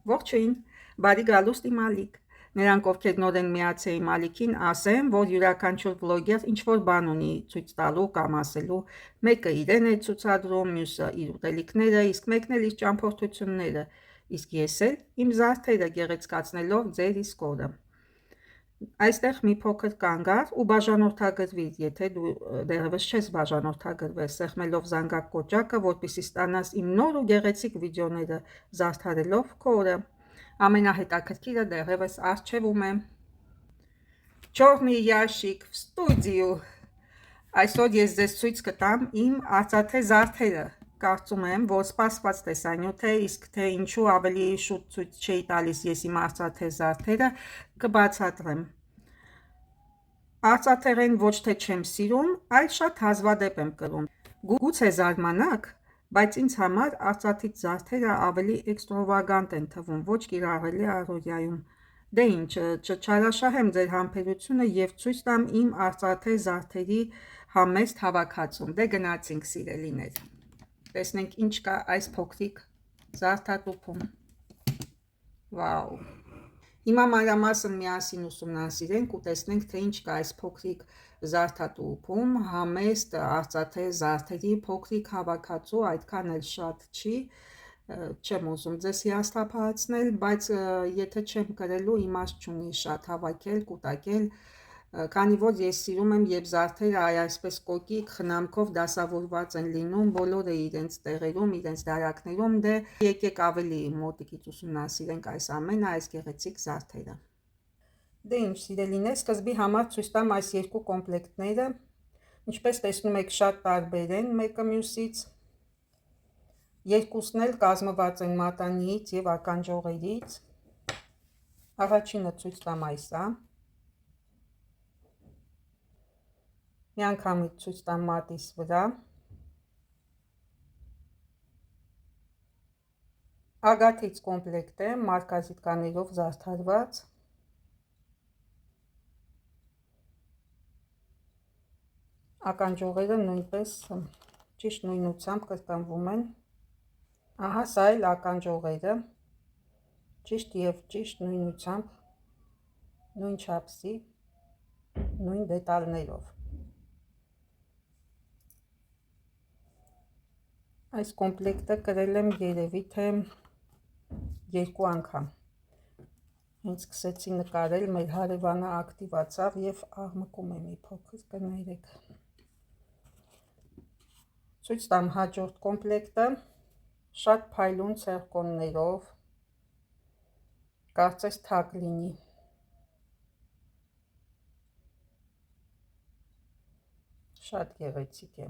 Ողջույն, բարի գալուստ իմ Ալիք։ Նրանք, ովքեր նոր են միացել իմ Ալիքին, ասեմ, որ յուրաքանչյուր վլոգեր ինչ-որ բան ունի ցույց տալու կամ ասելու։ Մեկը իրեն է ցուցադրում, մյուսը իր ուտելիքները, իսկ մեկն էլ իր ճամփորդությունները։ Իսկ ես էլ իմ զարդերը գեղեցկացնելով ձեր իսկ օրը։ Այստեղ մի փոքր կանգ առ ու բաժանորդագրվիր, եթե դու դեռևս չես բաժանորդագրվել, սեղմելով զանգակ կոճակը, որպեսզի ստանաս իմ նոր ու գեղեցիկ վիդեոները զարդարելով քո օրը։ Ամենահետաքրքիրը դեռևս առջևում է։ Չորնի ящик в ստուդիո։ Այսօր ես ձեզ ցույց կտամ իմ արծաթե զարդերը։ Կարծում եմ, որ սպասված տեսանյութ է, իսկ թե ինչու ավելի շուտ ցույց չէի տալիս ես իմ արծաթե զարդերը, կբացատրեմ։ Արծաթեղեն ոչ թե չեմ սիրում, այլ շատ հազվադեպ եմ կրում։ Գուցե զարմանաք, բայց ինձ համար արծաթից զարդերը ավելի էքստրավագանտ են թվում, ոչ կիրառելի առօրյայում։ Դե ինչ, չչարաշահեմ ձեր համբերությունը և ցույց տամ իմ արծաթե զարդերի համեստ հավաքածուն։ Դե գնացինք, սիրելիներ։ Տեսնենք ինչ կա այս փոքրիկ զարդատուփում։ Վաու։ Հիմա մանրամասն միասին ուսումնասիրենք ու տեսնենք, թե ինչ կա այս փոքրիկ զարդատուփում, համեստ արծաթե զարդերի փոքրիկ հավաքածու, այդքան էլ շատ չի, չեմ ուզում ձեզ հիասթափահացնել, բայց եթե չեմ կրելու, իմաստ չունի շատ հավաքել, կուտակել, քանի որ ես սիրում եմ, երբ զարդերը այսպես կոկիկ խնամքով դասավորված են լինում, բոլորը իրենց տեղերում, իրենց դարակներում, դե եկեք ավելի մոտիկից ուսումնասիրենք այս ամենը, այս գեղեցիկ զարդերը։ Դե ինչ, սիրելիներ, սկզբի համար ցույց տամ այս երկու կոմպլեկտները, ինչպես տեսնում եք, շատ տարբեր են մեկը մյուսից։ Երկուսն էլ կազմված են մատանիից և ականջողերից։ Առաջինը ցույց տամ այսա։ Միանգամից ցույց տամ մատիս վրա։ Ագաթից կոմպլեկտ է, մարգազիտկաներով զարդարված։ Ականջողերը նույնպես ճիշտ նույնությամբ կրկնվում են։ Ահա սա էլ ականջողերը, ճիշտ և ճիշտ նույնությամբ, նույն չափսի, նույն դետալներով։ Այս կոմպլեկտը կրել եմ երևի թե 2 անգամ։ Հենց սկսեցի նկարել, մեր հարևանը ակտիվացավ և աղմկում է մի փոքր, կներեք։ Ցույց տամ հաջորդ կոմպլեկտը, շատ փայլուն ցերկոններով, կարծես թակ լինի։ Շատ գեղեցիկ է։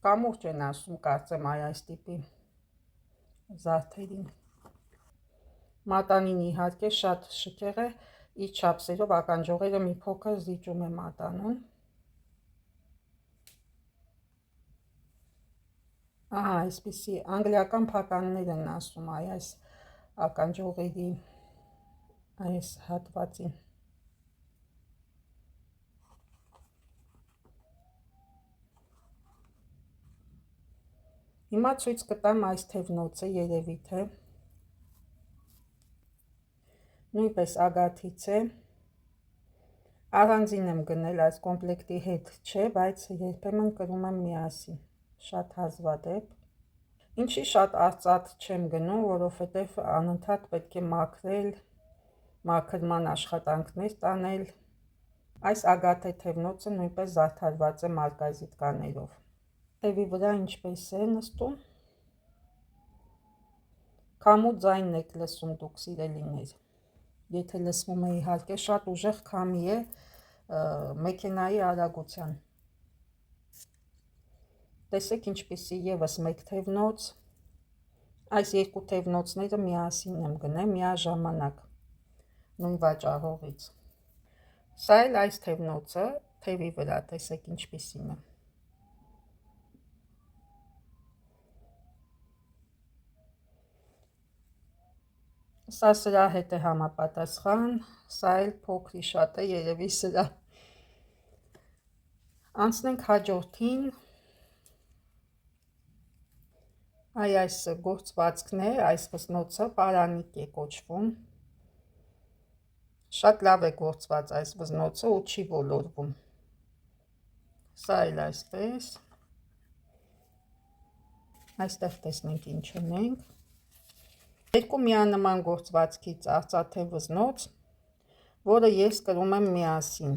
Կամուրջ են ասում, կարծեմ այս տիպի զարդերին։ Մատանին իհարկե շատ շքեղ է, իր չափսերով ականջողերը մի փոքր զիջում է մատանուն։ Ահա, այսպիսի անգլիական փականներ են ասում այս ականջողերի այս հատվածին։ Հիմա ցույց կտամ այս թևնոցը, երևի թե նույնպես ագաթից է, առանձին եմ գնել, այս կոմպլեկտի հետ չէ, բայց երբեմն կրում եմ միասին, շատ հազվադեպ։ Ինչի շատ արծաթ չեմ գնում, որովհետև անընդհատ պետք է մաքրել, մաքրման աշխատանքներ տանել։ Այս ագաթե թևնոցը նույնպես զարդարված է մարգազիտկաներով։ Թևի վրա ինչպես է նստում։ Քամու ձայնն եք լսում դուք, սիրելիներ։ Եթե լսվում է, իհարկե շատ ուժեղ քամի է մեքենայի արագության։ Տեսեք ինչպիսի ևս մեկ թևնոց։ Այս երկու թևնոցները միասին եմ գնել միաժամանակ նույն վաճառողից։ Սա էլ այս թևնոցը, թևի վրա տեսեք ինչպիսին է։ Սա սրա հետ է համապատասխան, սա էլ փոքրի շատ է, երևի սրա։ Անցնենք հաջորդին։ Այս գործվածքն է, այս վզնոցը պարանիկ է կոչվում։ Շատ լավ է գործված այս վզնոցը ու չի ոլորվում։ Սա էլ այսպես։ Այստեղ տեսնենք ինչ ունենք։ Երկու միանման գործվածքից արծաթե վզնոց, որը ես կրում եմ միասին։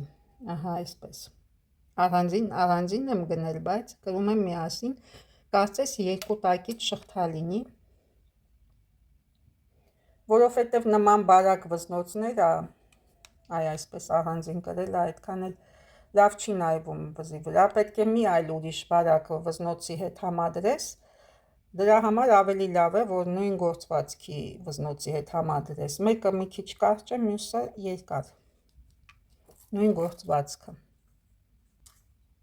Ահա այսպես։ Առանձին եմ գնել, բայց կրում եմ միասին, կարծես երկու տակից շղթա լինի, որովհետև նման բարակ վզնոցները, այսպես առանձին կրելը այդքան էլ լավ չի նայվում վզի վրա, պետք է մի այլ ուրիշ բարակ վզնոցի հետ համադրես, դրա համար ավելի լավ է, որ նույն գործվածքի վզնոցի հետ համադրես, մեկը մի քիչ կարճ է, մյուսը երկար, նույն գործվածքը,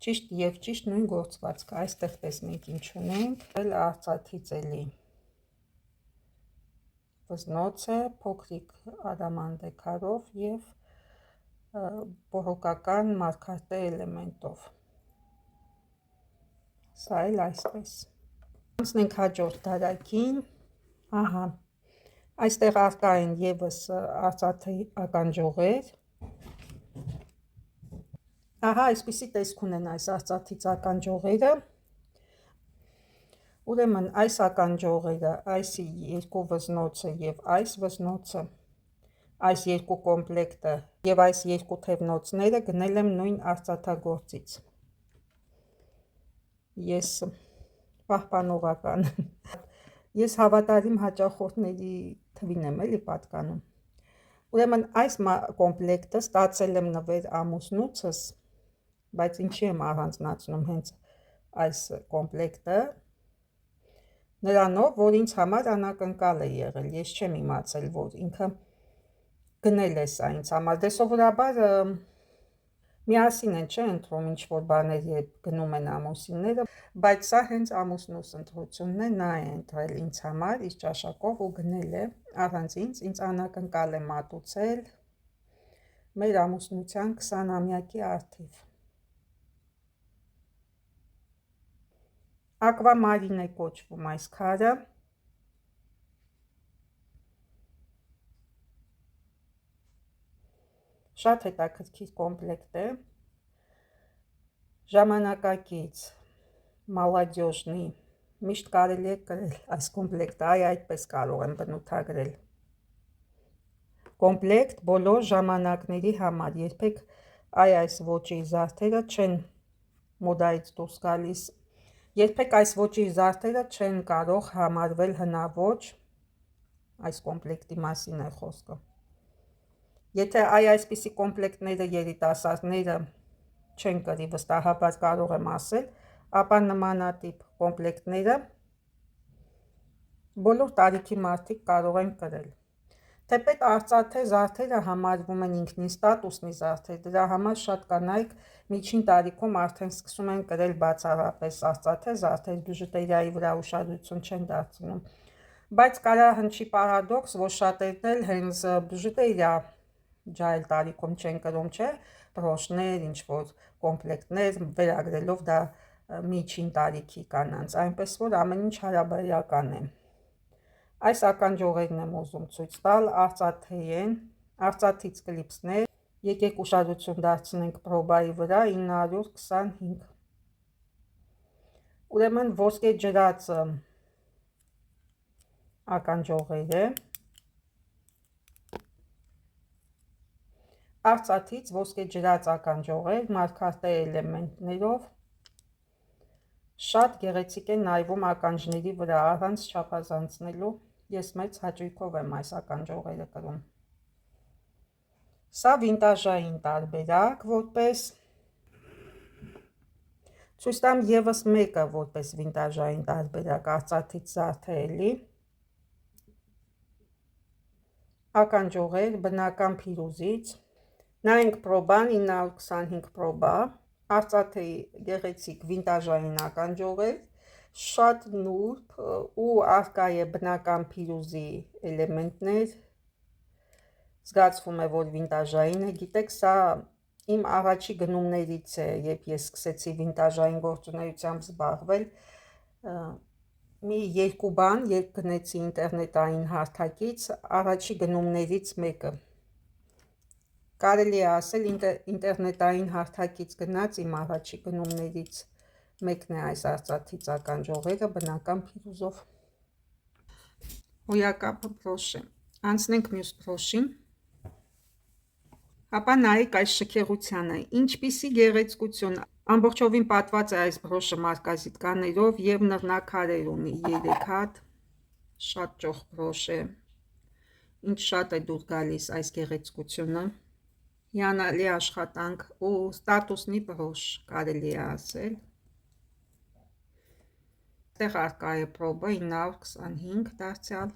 ճիշտ և ճիշտ նույն գործվածքը, այստեղ տեսնենք ինչ ունենք, էլ արծաթից էլի վզնոց է, փոքրիկ ադամանդե քարով և բոհոկական մարգարտե էլեմենտով, սա էլ այսպես։ Անցնենք հաջորդ դարակին, ահա, այստեղ առկա են ևս արծաթե ականջողեր, ահա այսպիսի տեսք ունեն այս արծաթից ականջողերը, ուրեմն այս ականջողերը, այս երկու վզնոցը և այս վզնոցը, այս երկու կոմպլեկտը և այս երկու թևնոցները գնել եմ նույն արծաթագործից։ Ես պահպանողական, ես հավատարիմ հաճախորդների թվին եմ էլի պատկանում։ Ուրեմն այս կոմպլեկտը ստացել եմ նվեր ամուսնուցս, բայց ինչի եմ առանձնացնում հենց այս կոմպլեկտը, նրանով, որ ինձ համար անակնկալ է եղել, ես չեմ իմացել, որ ինքը գնել է սա ինձ համար, դե սովորաբար միասին են չէ ընտրում ինչ-որ բաներ, երբ գնում են ամուսինները, բայց սա հենց ամուսնուս ընտրությունն է, նա է ընտրել ինձ համար, իր ճաշակով ու գնել է առանց ինձ անակնկալ է մատուցել մեր ամուսնության 20-ամյակի առթիվ։ Ակվամարին է կոչվում այս քարը, շատ հետաքրքիր կոմպլեկտ է, ժամանակակից, մալադյոժնի, միշտ կարելի է կրել այս կոմպլեկտը, այդպես կարող եմ բնութագրել։ Կոմպլեկտ բոլոր ժամանակների համար, երբեք այս ոճի զարդերը չեն մոդայից դուրս գալիս, երբեք այս ոճի զարդերը չեն կարող համարվել հնաոճ, այս կոմպլեկտի մասին է խոսքը։ Եթե այսպիսի կոմպլեկտները երիտասարդները չեն կրի, վստահաբար կարող եմ ասել, ապա նմանատիպ կոմպլեկտները բոլոր տարիքի մարդիկ կարող են կրել։ Թեպետ արծաթե զարդերը համարվում են ինքնին ստատուսնի զարդեր, դրա համար շատ կանայք միջին տարիքում արդեն սկսում են կրել բացառապես արծաթե զարդեր, բիժուտերիայի վրա ուշադրություն չեն դարձնում։ Բայց կարա հնչի պարադոքս, որ շատերն էլ հենց բիժուտերիա ջահել տարիքում չեն կրում, չէ, բրոշներ, ինչ-որ կոմպլեկտներ, վերագրելով դա միջին տարիքի կանանց, այնպես որ ամեն ինչ հարաբերական է։ Այս ականջողերն եմ ուզում ցույց տալ, արծաթե են, արծաթից կլիպսներ, եկեք ուշադրություն դարձնենք պրոբայի վրա, 925։ Ուրեմն ոսկե ջրած ականջողեր է, արծաթից ոսկե ջրած ականջողեր, մարգարտե էլեմենտներով, շատ գեղեցիկ է նայվում ականջների վրա, առանց չափազանցնելու, ես մեծ հաճույքով եմ այս ականջողերը կրում։ Սա վինտաժային տարբերակ, որպես ցույց տամ ևս մեկը, որպես վինտաժային տարբերակ, արծաթից զարդը էլի, ականջողեր բնական փիրուզից, նայենք պրոբան, 925 պրոբա, արծաթեի գեղեցիկ վինտաժային ականջողեր, շատ նուրբ ու առկա է բնական փիրուզի էլեմենտներ, զգացվում է, որ վինտաժային է, գիտեք, սա իմ առաջի գնումներից է, երբ ես սկսեցի վինտաժային գործունեությամբ զբաղվել, մի երկու բան, երբ գնեցի ինտերնետային հարթակից, առաջի գնումներից մեկը։ Կարելի է ասել ինտերնետային հարթակից գնաց իմ առաջի գնումներից մեկն է այս արծաթից ականջողերը բնական փիրուզով։ Հոյակապը բրոշ է։ Անցնենք մյուս բրոշին։ Ապա նայեք այս շքեղությանը, ինչպիսի գեղեցկություն, ամբողջովին պատված է այս բրոշը մարգազիտկաներով և նռնակարեր ունի 3 հատ, շատ ճոխ բրոշ է, ինչ շատ է դուր գալիս այս գեղեցկությունը, հիանալի աշխատանք ու ստատուսնի բրոշ կարելի է ասել, տեղ արկա է պրոբը 925 դարձյալ,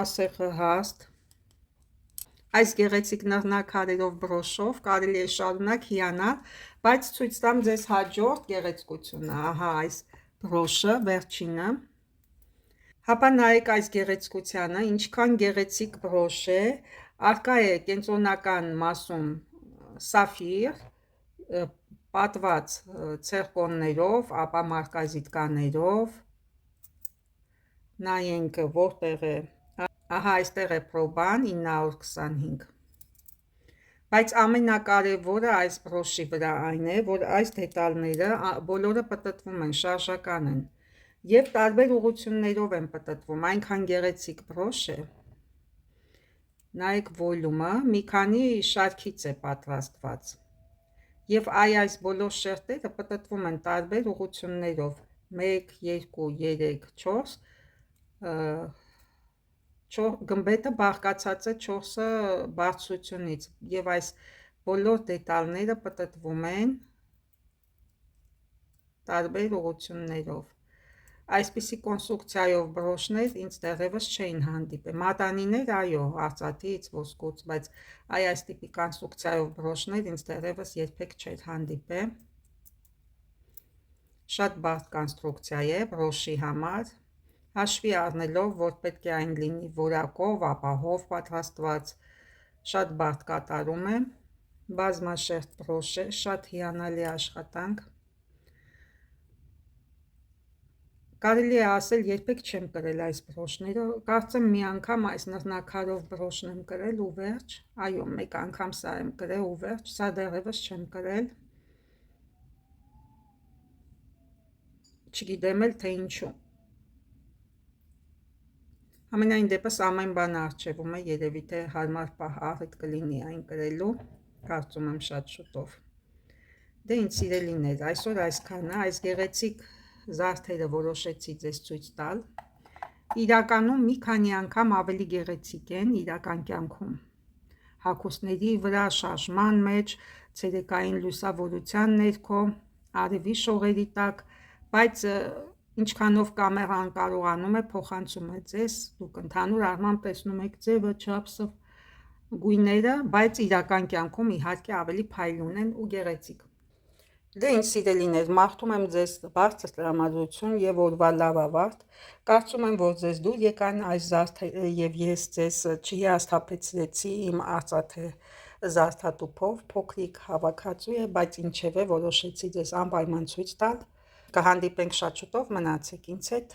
ասեղը հաստ, այս գեղեցիկ նռնակարերով բրոշով կարելի է շարունակ հիանալ, բայց ցույց տամ ձեզ հաջորդ գեղեցկությունը, ահա այս բրոշը վերջինը, հապա նայեք այս գեղեցկությանը, ինչքան գեղեցիկ բրոշ է, արկա է կենտրոնական մասում սաֆիր, պատված ցերկոններով, ապա մարգազիտկաներով, նայենք որտեղ է, ահա այստեղ է պրոբան 925, բայց ամենակարևորը այս բրոշի վրա այն է, որ այս դետալները բոլորը պտտվում են, շարժական են և տարբեր ուղղություններով են պտտվում, այնքան գեղեցիկ բրոշ է, նայեք վոլյումը մի քանի շարքից է պատրաստված և այս բոլոր շերտերը պտտվում են տարբեր ուղղություններով, 1, 2, 3, 4, գմբեթը բաղկացած է 4 բարձրությունից և այս բոլոր դետալները պտտվում են տարբեր ուղղություններով, այսպիսի կոնստրուկցիայով բրոշներ ինձ դեռևս չէին հանդիպել, մատանիներ այո, արծաթից, ոսկուց, բայց այս տիպի կոնստրուկցիայով բրոշներ ինձ դեռևս երբեք չէր հանդիպել, շատ բարդ կոնստրուկցիա է բրոշի համար, հաշվի առնելով, որ պետք է այն լինի որակով, ապահով պատրաստված, շատ բարդ կատարում է, բազմաշերտ բրոշ է, շատ հիանալի աշխատանք, կարելի է ասել երբեք չեմ կրել այս բրոշները, կարծեմ մի անգամ այս նռնակարով բրոշն եմ կրել ու վերջ, այո, մեկ անգամ սա եմ կրել ու վերջ, սա դեռևս չեմ կրել, չգիտեմ էլ թե ինչու, Ամենայն դեպս ամեն բան առջևում է, երևի թե հարմար պահ առիթ կլինի այն կրելու, կարծում եմ շատ շուտով։ Դե ինձ սիրելիներ, այսօր այսքանը, այս գեղեցիկ զարդերը որոշեցի ձեզ ցույց տալ։ Իրականում մի քանի անգամ ավելի գեղեցիկ են իրական կյանքում։ Հագուստների վրա, շարժման մեջ, ցերեկային լուսավորության ներքո, արևի շողերի տակ, բայց ինչքանով կամերան կարողանում է փոխանցում է ձեզ, դուք ընդհանուր առմամբ տեսնում եք ձևը, չափսը, գույները, բայց իրական կյանքում իհարկե ավելի փայլուն են ու գեղեցիկ։ Դե ինձ սիրելիներ, մաղթում եմ ձեզ բարձր տրամադրություն և օրվա լավ ավարտ, կարծում եմ, որ ձեզ դուր եկան այս զարդերը և ես ձեզ չհիասթափեցրեցի իմ արծաթե զարդատուփով, փոքրիկ հավաքածու է, բայց ինչևէ որոշեցի ձեզ անպայման ցույց տալ, կհանդիպենք շատ շուտով, մնացեք ինձ հետ։